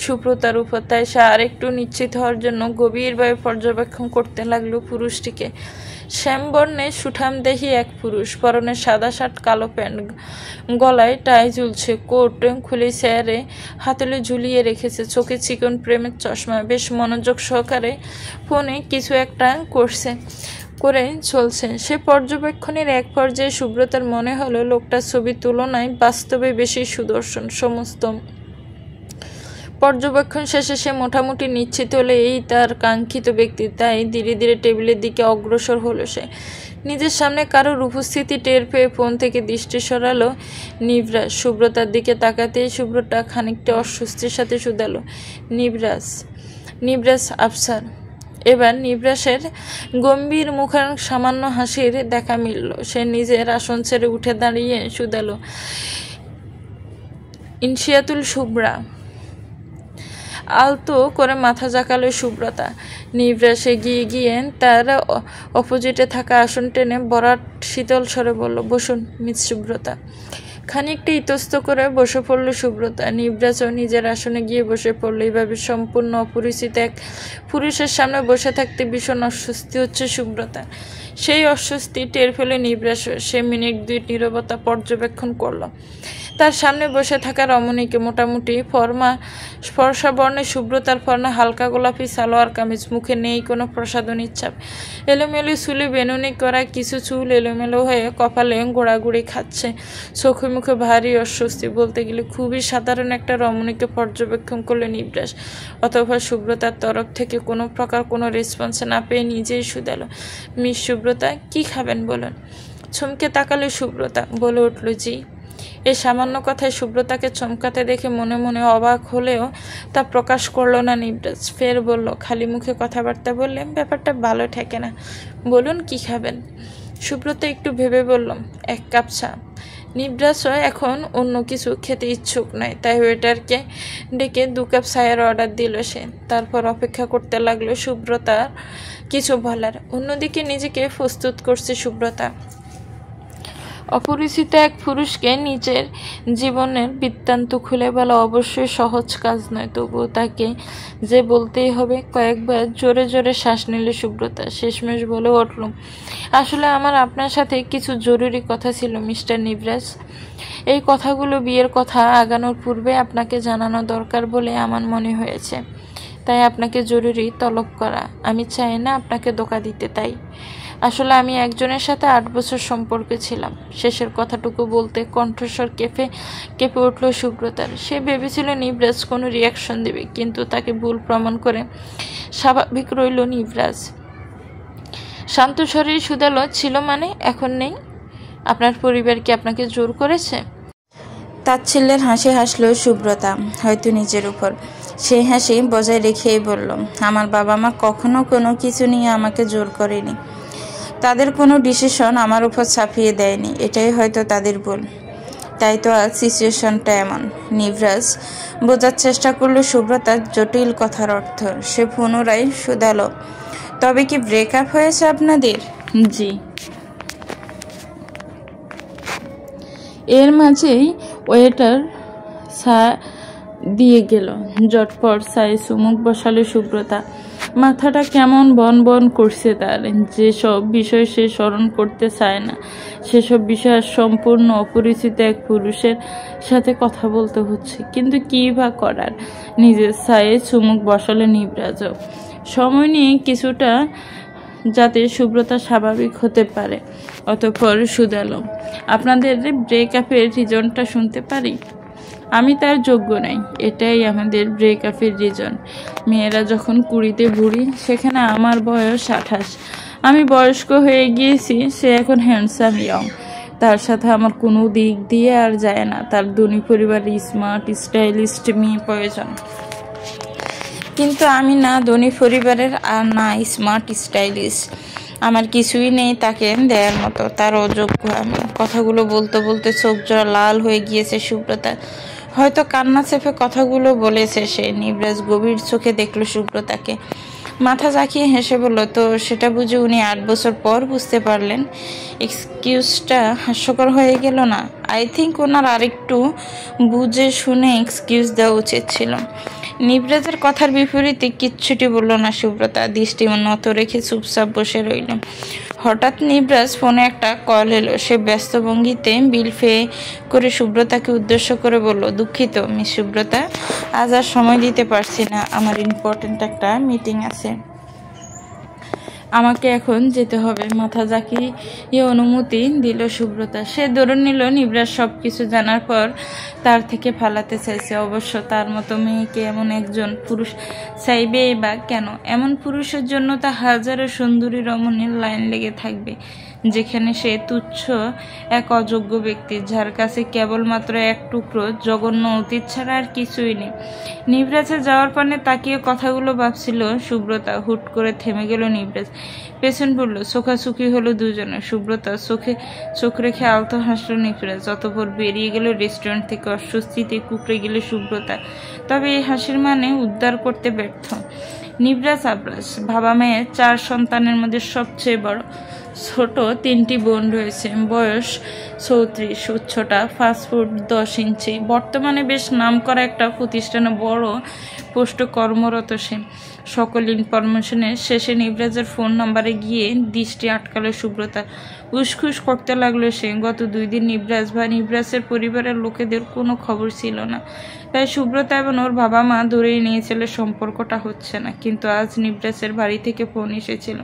[SPEAKER 1] সুব্রতার উপর, তাই সে আরেকটু নিশ্চিত হওয়ার জন্য গভীরভাবে পর্যবেক্ষণ করতে লাগলো পুরুষটিকে। শ্যামবর্ণে সুঠামদেহী এক পুরুষ, পরনে সাদা শার্ট, কালো প্যান্ট, গলায় টাই ঝুলছে, কোট খুলে চেয়ারে হাতলে ঝুলিয়ে রেখেছে, চোখে চিকন প্রেমের চশমা। বেশ মনোযোগ সহকারে ফোনে কিছু একটা করে চলছে। সে পর্যবেক্ষণের এক পর্যায়ে সুব্রতার মনে হলো লোকটার ছবির তুলনায় বাস্তবে বেশি সুদর্শন। সমস্ত পর্যবেক্ষণ শেষে সে মোটামুটি নিশ্চিত হলে এই তার কাঙ্ক্ষিত ব্যক্তি, তাই ধীরে ধীরে টেবিলের দিকে অগ্রসর হলো সে। নিজের সামনে কারোর উপস্থিতি টের পেয়ে ফোন থেকে দৃষ্টি সরালো নিবরাজ। সুব্রতার দিকে তাকাতেই সুব্রতা খানিকটা অস্বস্তির সাথে শুধালো, নিবরাজ আফসার। এবার নিবরাসের গম্ভীর মুখের সামান্য হাসির দেখা মিলল। সে নিজের আসন ছেড়ে উঠে দাঁড়িয়ে শুধালো, ইনশিয়াতুল শুভ্রা। আলতো করে মাথা জাকালো সুব্রতা। নিবরাস এগিয়ে গিয়ে তার অপোজিটে থাকা আসন টেনে বরাট শীতল স্বরে বলল, বসুন মিস সুব্রতা। খানিকটা ইতস্ত করে বসে পড়ল সুব্রতা। নিবরাজও নিজের আসনে গিয়ে বসে পড়ল। এইভাবে সম্পূর্ণ অপরিচিত এক পুরুষের সামনে বসে থাকতে ভীষণ অস্বস্তি হচ্ছে সুব্রতা। সেই অস্বস্তি টের ফেলে নিবরাসও। সে মিনিট দুই নীরবতা পর্যবেক্ষণ করল তার সামনে বসে থাকা রমণীকে। মোটামুটি ফর্সা বর্ণে সুব্রতার পরনে হালকা গোলাপি সালোয়ার কামিজ, মুখে নেই কোনো প্রসাধনীর ছাপ, এলোমেলো চুলে বেনুনি করা কিছু চুল এলোমেলো হয়ে কপালে গোড়াগুড়ি খাচ্ছে, চোখে মুখে ভারী অস্বস্তি। বলতে গেলে খুবই সাধারণ একটা রমণীকে পর্যবেক্ষণ করলে নিবরাস। অথবা সুব্রতার তরফ থেকে কোনো প্রকার কোনো রেসপন্স না পেয়ে নিজেই শুধালো, মিস সুব্রতা কি খাবেন বলুন। চমকে তাকালো সুব্রতা, বলে উঠল, জি। এই সামান্য কথায় সুব্রতাকে চমকাতে দেখে মনে মনে অবাক হলেও তা প্রকাশ করলো না নিবরাজ। ফের বলল, খালি মুখে কথাবার্তা বললে ব্যাপারটা ভালো ঠেকে না, বলুন কি খাবেন। সুব্রতা একটু ভেবে বলল, এক কাপ চা। নিবরাজও এখন অন্য কিছু খেতে ইচ্ছুক নয়, তাই ওয়েটারকে ডেকে 2 কাপ চায়ের অর্ডার দিল সে। তারপর অপেক্ষা করতে লাগলো সুব্রতার কিছু বলার। অন্যদিকে নিজেকে প্রস্তুত করছে সুব্রতা। অপরিচিত এক পুরুষকে নিজের জীবনের বৃত্তান্ত খুলে বলা অবশ্যই সহজ কাজ নয়, তবুও তাকে যে বলতেই হবে। কয়েকবার জোরে জোরে শ্বাস নিল সুব্রতা। শেষমেশ বলে উঠল, আসলে আমার আপনার সাথে কিছু জরুরি কথা ছিল মিস্টার নিবরাজ। এই কথাগুলো বিয়ের কথা আগানোর পূর্বে আপনাকে জানানো দরকার বলে আমার মনে হয়েছে, তাই আপনাকে জরুরি তলব করা। আমি চাই না আপনাকে ধোঁকা দিতে, তাই আসলে আমি একজনের সাথে 8 বছর সম্পর্কে ছিলাম। শেষের কথাটুকু বলতে কণ্ঠস্বর কেঁপে উঠল সুব্রতার। সে ভেবেছিল নিবরাজ কোনো রিয়াকশন দেবে, কিন্তু তাকে ভুল প্রমাণ করে স্বাভাবিক রইল নিবরাজ। শান্ত স্বরেই শুধালো, ছিল মানে এখন নেই? আপনার পরিবার কি আপনাকে জোর করেছে? তাচ্ছিল্যের হাসি হাসল সুব্রতা, হয়তো নিজের উপর। সেই হাসি বজায় রেখেই বলল, আমার বাবা মা কখনো কোনো কিছু নিয়ে আমাকে জোর করেনি। তাদের কোনো ডিসিশন আমার উপর চাপিয়ে দেয়নি, এটাই হয়তো তাদের ভুল। তাই তো আজ সিচুয়েশনটা এমন। নিবরাজ বোঝার চেষ্টা করলো সুব্রতার জটিল কথার অর্থ। সে পুনরায় শুধালো, তবে কি ব্রেকআপ হয়েছে আপনাদের? জি। এর মাঝেই ওয়েটার চা দিয়ে গেল। জটপট চায়ে চুমুক বসালো সুব্রতা। মাথাটা কেমন বন বন করছে তার। যেসব বিষয় সে স্মরণ করতে চায় না, সেসব বিষয় সম্পূর্ণ অপরিচিত এক পুরুষের সাথে কথা বলতে হচ্ছে। কিন্তু কি বা করার। নিজের চায়ে চুমুক বসালো নিবরাজও। সময় নিয়ে কিছুটা, যাতে সুব্রতা স্বাভাবিক হতে পারে। অতঃপর শুধালো, আপনাদের ব্রেকআপের রিজনটা শুনতে পারি? আমি তার যোগ্য নই, এটাই আমাদের ব্রেকআপের রিজন। মেয়েরা যখন 20-তে বুড়ি, সেখানে আমার বয়স 28। আমি বয়স্ক হয়ে গিয়েছি, সে এখন হ্যান্ডসাম ইয়ং। তার সাথে আমার কোনো দিক দিয়ে আর যায় না। তার ধনী পরিবারের স্মার্ট স্টাইলিস্ট মেয়ে প্রয়োজন, কিন্তু আমি না ধনী পরিবারের আর না স্মার্ট স্টাইলিশ। আমার কিছুই নেই তাকে দেওয়ার মতো, তার অযোগ্য আমি। কথাগুলো বলতে বলতে চোখ জোড়া লাল হয়ে গিয়েছে সুব্রতা। হয়তো কান্না চেপে কথাগুলো বলেছে সে। নিবরাজ গভীর চোখে দেখলো সুব্রতাকে, মাথা ঝাঁকিয়ে হেসে বলল, তো সেটা বুঝে উনি 8 বছর পর বুঝতে পারলেন? এক্সকিউজটা হাস্যকর হয়ে গেল না? আই থিঙ্ক ওনার আরেকটু বুঝে শুনে এক্সকিউজ দেওয়া উচিত ছিল। নিবরাজের কথার বিপরীতে কিচ্ছুটি বলল না সুব্রতা, দৃষ্টি নত রেখে চুপচাপ বসে রইল। হঠাৎ নিবরাজ ফোনে একটা কল এলো। সে ব্যস্ত ভঙ্গিতে বিল পে করে সুব্রতাকে উদ্দেশ্য করে বলল, দুঃখিত মিস সুব্রতা, আজ আর সময় দিতে পারছি না, আমার ইম্পর্টেন্ট একটা মিটিং আছে, আমাকে এখন যেতে হবে। মাথা ঝাঁকিয়ে অনুমতি দিল সুব্রতা। সে ধরে নিল নিবরাজ সব কিছু জানার পর তার থেকে পালাতে চাইছে। অবশ্য তার মতো মেয়েকে এমন একজন পুরুষ চাইবেই বা কেন? এমন পুরুষের জন্য তা হাজারো সুন্দরী রমণীর লাইন লেগে থাকবে, যেখানে সে তুচ্ছ এক অযোগ্য ব্যক্তি, যার কাছে কেবলমাত্র এক টুকরো জঘন্য অতীত ছাড়া আর কিছুই নেই। নিবরাজে যাওয়ার পানে তাকিয়ে কথাগুলো ভাবছিল সুব্রতা। হুট করে থেমে গেল নিবরাজ, পেছন পড়লো, চোখাচোখি হলো দুজনে। সুব্রতা চোখ রেখে আলতো হাসলো নিবরাজ। অতঃপর বেরিয়ে গেল রেস্টুরেন্ট থেকে। অস্বস্তিতে কুকড়ে গেল সুব্রতা, তবে এই হাসির মানে উদ্ধার করতে ব্যর্থ। নিবরাজ আবরাজ বাবা মায়ের 4 সন্তানের মধ্যে সবচেয়ে বড়। ছোট 3টি বোন রয়েছে, বয়স 34, উচ্চতা 5 ফুট 10 ইঞ্চি। বর্তমানে বেশ নামকরা একটা প্রতিষ্ঠানে বড় পোস্টে কর্মরত সে। সকল ইনফরমেশনের শেষে নিবরাজের ফোন নাম্বারে গিয়ে দৃষ্টি আটকালো সুব্রতা। উসখুস করতে লাগলো সে। গত 2 দিন নিবরাজ বা নিবরাজের পরিবারের লোকেদের কোনো খবর ছিল না, তাই সুব্রতা এবং ওর বাবা মা ধরেই নিয়েছিল সম্পর্কটা হচ্ছে না। কিন্তু আজ নিবরাজের বাড়ি থেকে ফোন এসেছিল।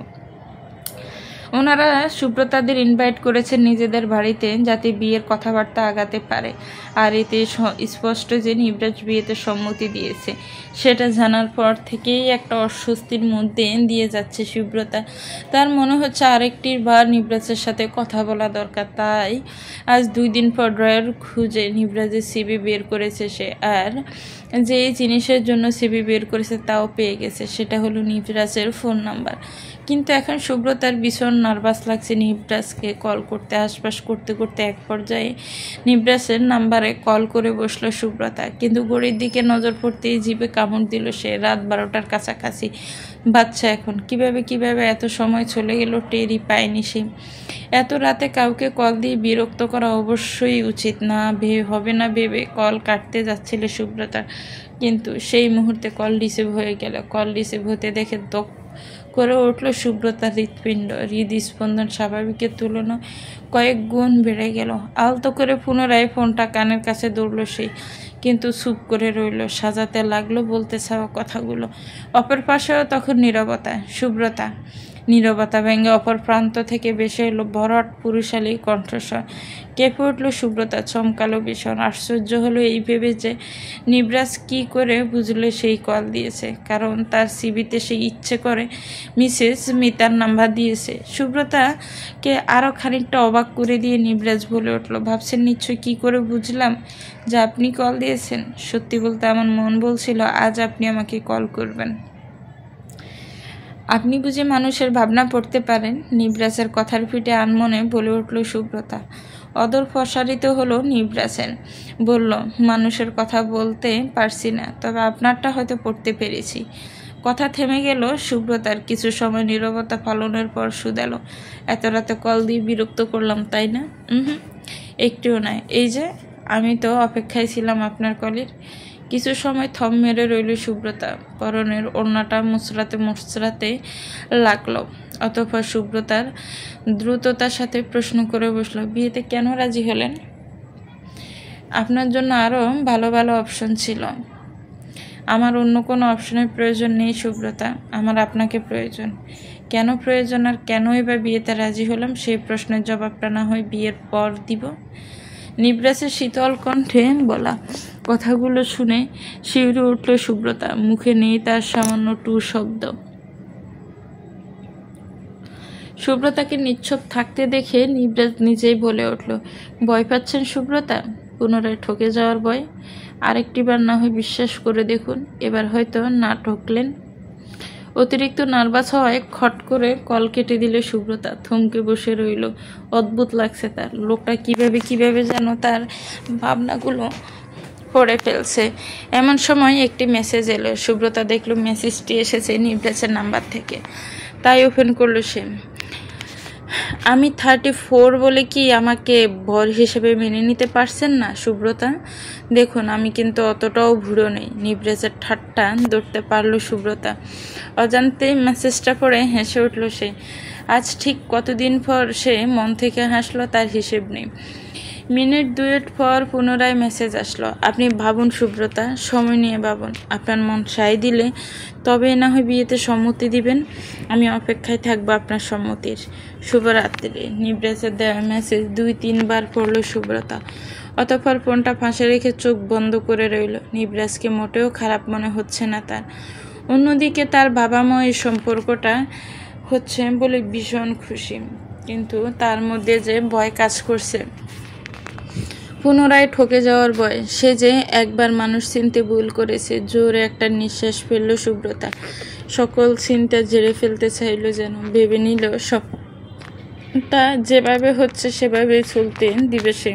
[SPEAKER 1] ওনারা সুব্রতাদের ইনভাইট করেছেন নিজেদের বাড়িতে, যাতে বিয়ের কথাবার্তা আগাতে পারে। আর এতে স্পষ্ট যে নিবরাজ বিয়েতে সম্মতি দিয়েছে। সেটা জানার পর থেকেই একটা অস্বস্তির মধ্যে দিয়ে যাচ্ছে সুব্রতা। তার মনে হচ্ছে আরেকটির বার নিবরাজের সাথে কথা বলা দরকার। তাই আজ 2 দিন পর ড্রয়ার খুঁজে নিবরাজের সিভি বের করেছে সে। আর যে জিনিসের জন্য সিভি বের করেছে তাও পেয়ে গেছে, সেটা হলো নিবরাজের ফোন নাম্বার। কিন্তু এখন সুব্রতার ভীষণ নার্ভাস লাগছে নিবরাজকে কল করতে। আশপাশ করতে করতে এক পর্যায়ে নিবরাজের নাম্বারে কল করে বসলো সুব্রতা। কিন্তু ঘড়ির দিকে নজর পড়তেই জিভে কামড় দিল সে। রাত 12টার কাছাকাছি বাচ্চা। এখন কিভাবে এত সময় চলে গেল টেরই পায়নি সে। এত রাতে কাউকে কল দিয়ে বিরক্ত করা অবশ্যই উচিত না হবে না ভেবে কল কাটতে যাচ্ছিল সুব্রতা। কিন্তু সেই মুহূর্তে কল রিসিভ হয়ে গেল। কল রিসিভ হতে দেখে দপ করে উঠল সুব্রতার হৃৎপিণ্ড। হৃদস্পন্দন স্বাভাবিকের তুলনায় কয়েক গুণ বেড়ে গেল। আলতো করে পুনরায় ফোনটা কানের কাছে ধরল সেই, কিন্তু চুপ করে রইল। সাজাতে লাগলো বলতে চাওয়া কথাগুলো। অপর পাশেও তখন নীরবতা। সুব্রতা। নীরবতা ভেঙে অপর প্রান্ত থেকে ভেসে এলো ভরাট পুরুষালী কণ্ঠস্বর। কেঁপে উঠল সুব্রতা, চমকালো ভীষণ। আশ্চর্য হলো এই ভেবে যে নিবরাজ কি করে বুঝলো সেই কল দিয়েছে, কারণ তার সিভিতে সে ইচ্ছে করে মিসেস মিতার নাম্বার দিয়েছে। সুব্রতাকে আরও খানিকটা অবাক করে দিয়ে নিবরাজ বলে উঠল, ভাবছেন নিশ্চয় কি করে বুঝলাম যে আপনি কল দিয়েছেন? সত্যি বলতে আমার মন বলছিল আজ আপনি আমাকে কল করবেন। আপনি বুঝি মানুষের ভাবনা পড়তে পারেন? নিবরাজের কথার পিঠে আনমনে বলে উঠল সুব্রতা। অদর প্রসারিত হলো নিবরাজের। বলল, মানুষের কথা বলতে পারছি না, তবে আপনারটা হয়তো পড়তে পেরেছি। কথা থেমে গেল সুব্রতার। কিছু সময় নীরবতা পালনের পর শুধালো, এত রাতে কল দিয়ে বিরক্ত করলাম তাই না? একটুও নয়। এই যে আমি তো অপেক্ষায় ছিলাম আপনার কলের। কিছু সময় থম মেরে রইল সুব্রতা। পরনের ওড়নাটা মুচড়াতে লাগলো। অতঃপর সুব্রতার দ্রুততার সাথে প্রশ্ন করে বসল, বিয়েতে কেন রাজি হলেন? আপনার জন্য আরও ভালো ভালো অপশন ছিল। আমার অন্য কোনো অপশনের প্রয়োজন নেই সুব্রতা, আমার আপনাকে প্রয়োজন। কেন প্রয়োজন আর কেনই বা বিয়েতে রাজি হলাম, সেই প্রশ্নের জবাবটা না হয় বিয়ের পর দিব। নিবরাজের শীতল কণ্ঠে বলা কথাগুলো শুনে শিউরে উঠল সুব্রতা। মুখে নেই তার সামান্য টু শব্দ। সুব্রতাকে নিশ্চুপ থাকতে দেখে নিবরাজ নিজেই বলে উঠল, ভয় পাচ্ছেন সুব্রতা? পুনরায় ঠকে যাওয়ার ভয়? আরেকটিবার না হয় বিশ্বাস করে দেখুন, এবার হয়তো না ঠকলেন। অতিরিক্ত নার্ভাস হওয়ায় খট করে কল কেটে দিলে সুব্রতা। থমকে বসে রইল। অদ্ভুত লাগছে তার। লোকটা কিভাবে যেন তার ভাবনাগুলো পড়ে ফেলছে। এমন সময় একটি মেসেজ এলো। সুব্রতা দেখলো মেসেজটি এসেছে নিবরাজের নাম্বার থেকে। তাই ওপেন করলো সে। আমি 34 বলে কি আমাকে বর হিসেবে মেনে নিতে পারছেন না সুব্রতা? দেখুন, আমি কিন্তু অতটাও ভুড়ো নেই। নিবরাজের ঠাট্টা ধরতে পারল সুব্রতা। অজান্তে মেসেজটা পড়ে হেসে উঠল সে। আজ ঠিক কতদিন পর সে মন থেকে হাসলো তার হিসেব নেই। মিনিট দুয়েক পর পুনরায় মেসেজ আসলো। আপনি ভাবুন সুব্রতা, সময় নিয়ে ভাবুন। আপনার মন সায় দিলে তবে না হয় বিয়েতে সম্মতি দিবেন। আমি অপেক্ষায় থাকবো আপনার সম্মতির। শুভরাত্রি। নিবরাজের দেওয়া মেসেজ 2-3 বার পড়ল সুব্রতা। অতঃপর ফোনটা পাশে রেখে চোখ বন্ধ করে রইল। নিবরাজকে মোটেও খারাপ মনে হচ্ছে না তার। অন্যদিকে তার বাবা মা এই সম্পর্কটা হচ্ছে বলে ভীষণ খুশি, কিন্তু তার মধ্যে যে ভয় কাজ করছে, পুনরায় ঠকে যাওয়ার ভয়। সে যে একবার মানুষ চিনতে ভুল করেছে। জোরে একটা নিঃশ্বাস ফেলল সুব্রতা। সকল চিন্তা ঝেড়ে ফেলতে চাইল যেন। ভেবে নিল সবটা যেভাবে হচ্ছে সেভাবে চলতে দিবে সে।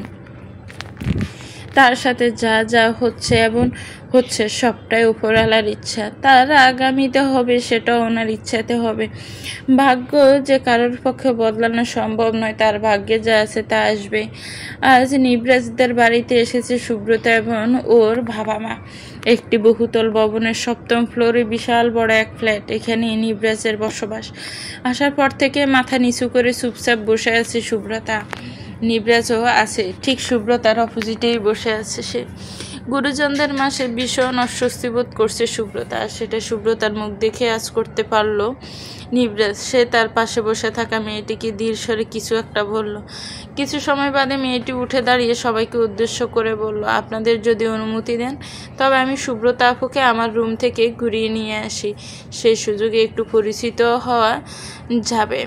[SPEAKER 1] তার সাথে যা যা হচ্ছে এবং হচ্ছে সবটাই উপরওয়ালার ইচ্ছা। তার আগামীতে হবে সেটাও ওনার ইচ্ছাতে হবে। ভাগ্য যে কারোর পক্ষে বদলানো সম্ভব নয়, তার ভাগ্যে যা আছে তা আসবে। আজ নিবরাজদের বাড়িতে এসেছে সুব্রতা এবং ওর বাবা মা। একটি বহুতল ভবনের 7ম ফ্লোরে বিশাল বড় এক ফ্ল্যাট। এখানে নিবরাজের বসবাস। আসার পর থেকে মাথা নিচু করে চুপচাপ বসে আছে সুব্রতা। নিবরাজও আছে, ঠিক সুব্রতার অপোজিটেই বসে আছে সে। গুরুজনদের মাসে ভীষণ অস্বস্তি বোধ করছে সুব্রতা। সেটা সুব্রতার মুখ দেখে আজ করতে পারল নিবরাজ। সে তার পাশে বসে থাকা মেয়েটিকে ধীর স্বরে কিছু একটা বলল। কিছু সময় বাদে মেয়েটি উঠে দাঁড়িয়ে সবাইকে উদ্দেশ্য করে বলল, আপনাদের যদি অনুমতি দেন তবে আমি সুব্রতা আপুকে আমার রুম থেকে ঘুরিয়ে নিয়ে আসি। সেই সুযোগে একটু পরিচিত হওয়া যাবে।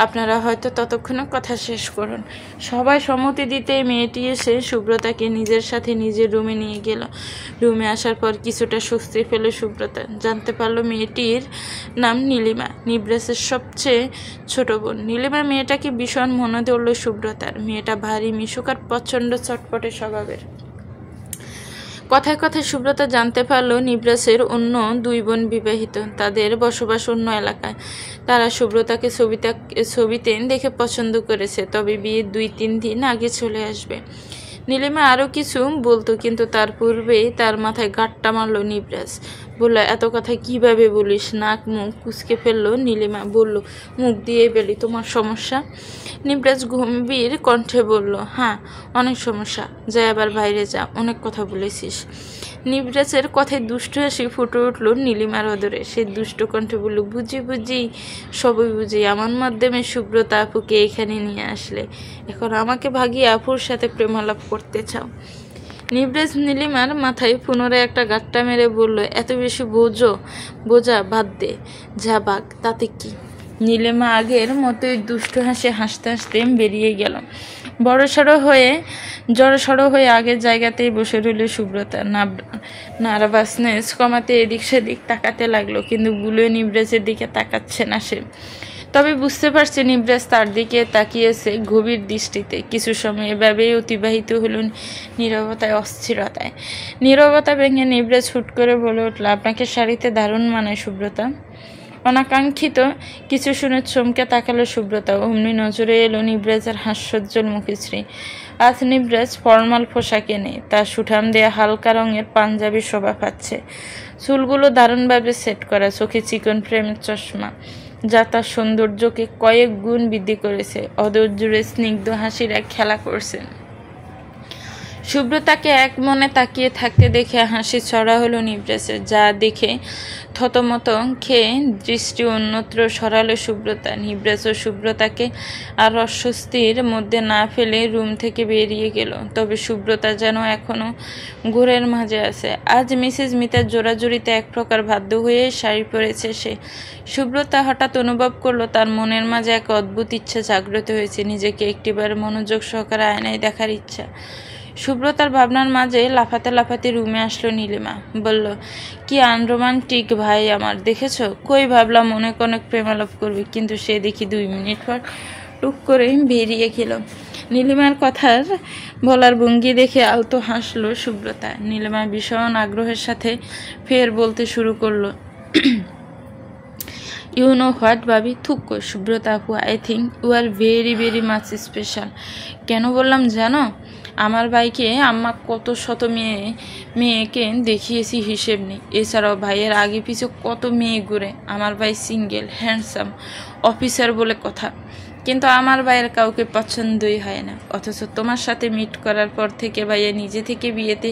[SPEAKER 1] আপনারা হয়তো ততক্ষণে কথা শেষ করুন। সবাই সম্মতি দিতে মেয়েটি এসে সুব্রতাকে নিজের সাথে নিজের রুমে নিয়ে গেল। রুমে আসার পর কিছুটা স্বস্তি পেল সুব্রতা। জানতে পারল মেয়েটির নাম নীলিমা, নিবরাজের সবচেয়ে ছোট বোন। নীলিমা মেয়েটাকে ভীষণ মনে ধরল সুব্রতার। মেয়েটা ভারী মিশুক আর প্রচণ্ড চটপটে স্বভাবের। কথায় কথায় সুব্রতা জানতে পারল নিবরাজের অন্য 2 বোন বিবাহিত। তাদের বসবাস অন্য এলাকায়। তারা সুব্রতাকে ছবিতে দেখে পছন্দ করেছে, তবে বিয়ের 2-3 দিন আগে চলে আসবে। নীলিমা আরও কিছু বলতো, কিন্তু তার পূর্বেই তার মাথায় গাঁটটা মারল নিবরাজ। বলল, এত কথা কিভাবে বলিস? নাক মুখ কুচকে ফেললো নীলিমা। বলল, মুখ দিয়ে বেলি, তোমার সমস্যা? নিবরাজ গম্ভীর কণ্ঠে বলল, হ্যাঁ অনেক সমস্যা। যা আবার বাইরে যা, অনেক কথা বলেছিস। নিবরাজের কথায় দুষ্ট হাসি ফুটে উঠল নীলিমার অদরে। সে দুষ্ট কণ্ঠে বলল, বুঝি সবই বুঝি। আমার মাধ্যমে সুব্রতা আপুকে এখানে নিয়ে আসলে এখন আমাকে ভাগিয়ে আপুর সাথে প্রেমালাপ করতে চাও? নিবরাজ নীলিমার মাথায় পুনরায় একটা গাঁটটা মেরে বলল, এত বেশি বোঝা বাদ দে, যা বাঘ, তাতে কি? নীলিমা আগের মতোই দুষ্ট হাসতে হাসতে বেরিয়ে গেল। জড়সড় হয়ে আগের জায়গাতেই বসে রইল সুব্রতা। নার্ভাসনেস কমাতে এদিক সেদিক তাকাতে লাগলো, কিন্তু ভুলেও নিবরাজের দিকে তাকাচ্ছে না সে। তবে বুঝতে পারছে নিবরাজ তার দিকে তাকিয়েছে গভীর দৃষ্টিতে। কিছু সময় এভাবেই অতিবাহিত হলো নীরবতায়, অস্থিরতায়। নীরবতা ভেঙে নিবরাজ হুট করে বলে উঠল, আপনাকে শাড়িতে দারুণ মানায় সুব্রতা। অনাকাঙ্ক্ষিত কিছু শুনে চমকে তাকালো সুব্রতা। অমনি নজরে এলো নিবরাজের হাস্যোজ্জ্বল মুখশ্রী। আজ নিবরাজ ফর্মাল পোশাকে নেই। তার সুঠাম দেয়া হালকা রঙের পাঞ্জাবি শোভা পাচ্ছে। চুলগুলো দারুণভাবে সেট করা, চোখে চিকন ফ্রেমের চশমা, যা তার সৌন্দর্যকে কয়েক গুণ বৃদ্ধি করেছে। অদর জুড়ে স্নিগ্ধ হাসির এক খেলা করছে। সুব্রতাকে এক মনে তাকিয়ে থাকতে দেখে হাসি ছড়া হলো নিবরাজের, যা দেখে থতমত খেয়ে দৃষ্টি অন্যত্র সরালো সুব্রতা। নিবরাজ ও সুব্রতাকে আর অস্বস্তির মধ্যে না ফেলে রুম থেকে বেরিয়ে গেল। তবে সুব্রতা যেন এখনো ঘোরের মাঝে আছে। আজ মিসেস মিতার জোড়াজুড়িতে এক প্রকার বাধ্য হয়ে শাড়ি পরেছে সে। সুব্রতা হঠাৎ অনুভব করলো তার মনের মাঝে এক অদ্ভুত ইচ্ছা জাগ্রত হয়েছে, নিজেকে একটিবার মনোযোগ সহকারে আয়নায় দেখার ইচ্ছা। সুব্রতার ভাবনার মাঝে লাফাতে লাফাতে রুমে আসলো নীলিমা। বলল, কি আনরোমান্টিক ভাই আমার, দেখেছো? কই ভাবলাম অনেক অনেক প্রেমালাপ করবে, কিন্তু সে দেখি 2 মিনিট পর টুক করে বেরিয়ে গেল। নীলিমার কথার বলার ভঙ্গি দেখে আলতো হাসলো সুব্রতা। নীলিমা ভীষণ আগ্রহের সাথে ফের বলতে শুরু করলো, ইউ নো হোয়াট ভাবি? থুক সুব্রতা আপু, I think you are very very much special. কেন বললাম জানো? আমার ভাইকে আম্মা কত শত মেয়েকে দেখিয়েছি হিসেব নেই। এছাড়াও ভাইয়ের আগে পিছে কত মেয়ে ঘুরে। আমার ভাই সিঙ্গেল, হ্যান্ডসাম, অফিসার বলে কথা, কিন্তু আমার ভাইয়ের কাউকে পছন্দই হয় না। অথচ তোমার সাথে মিট করার পর থেকে ভাইয়া নিজে থেকে বিয়েতে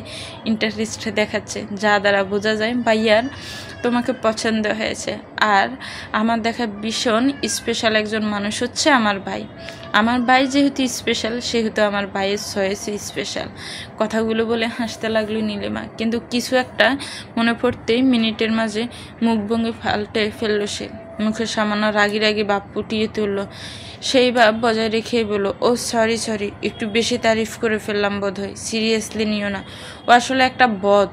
[SPEAKER 1] ইন্টারেস্ট দেখাচ্ছে, যা দ্বারা বোঝা যায় ভাইয়ার তোমাকে পছন্দ হয়েছে। আর আমার দেখা ভীষণ স্পেশাল একজন মানুষ হচ্ছে আমার ভাই। আমার ভাই যেহেতু স্পেশাল, সেহেতু আমার ভাইয়ের চয়েসও স্পেশাল। কথাগুলো বলে হাসতে লাগলো নীলিমা, কিন্তু কিছু একটা মনে পড়তেই মিনিটের মাঝে মুখভঙ্গি পাল্টে ফেললো সে। মুখে সামান্য রাগি রাগি ভাব ফুটিয়ে তুলল। সেই ভাব বজায় রেখে বলল, ও সরি, একটু বেশি তারিফ করে ফেললাম বোধহয়। সিরিয়াসলি নিও না, ও আসলে একটা বদ,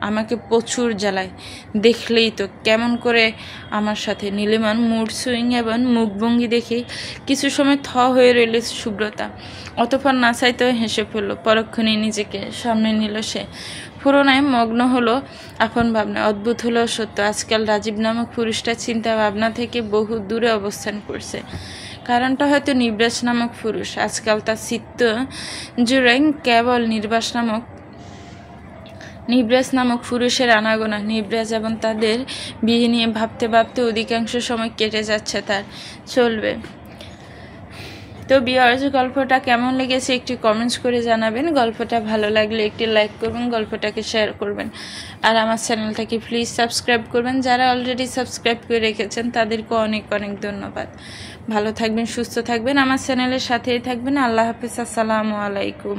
[SPEAKER 1] আমাকে প্রচুর জ্বালায়। দেখলেই তো কেমন করে আমার সাথে। নীলিমার মুড সুইং এবং মুখভঙ্গি দেখে কিছু সময় থ হয়ে রইল সুব্রতা। অতঃপর না চাইতেও হেসে ফেলল। পরক্ষণে নিজেকে সামনে নিল সে। পুরোনায় মগ্ন হলো আপন ভাবনা। অদ্ভুত হলেও সত্য, আজকাল রাজীব নামক পুরুষটা চিন্তা ভাবনা থেকে বহু দূরে অবস্থান করছে। কারণটা হয়তো নিবরাজ নামক পুরুষ। আজকাল তার চিত্ত জুড়ে কেবল নিবরাজ নামক পুরুষের আনাগোনা। নিবরাজ এবং তাদের বিয়ে নিয়ে ভাবতে ভাবতে অধিকাংশ সময় কেটে যাচ্ছে তার। চলবে তো ভিউয়ার্স, গল্পটা কেমন লেগেছে একটি কমেন্টস করে জানাবেন। গল্পটা ভালো লাগলে একটি লাইক করবেন, গল্পটাকে শেয়ার করবেন, আর আমার চ্যানেলটাকে প্লিজ সাবস্ক্রাইব করবেন। যারা অলরেডি সাবস্ক্রাইব করে রেখেছেন তাদেরকে অনেক অনেক ধন্যবাদ। ভালো থাকবেন, সুস্থ থাকবেন, আমার চ্যানেলের সাথেই থাকবেন। আল্লাহ হাফেজ, আসসালামু আলাইকুম।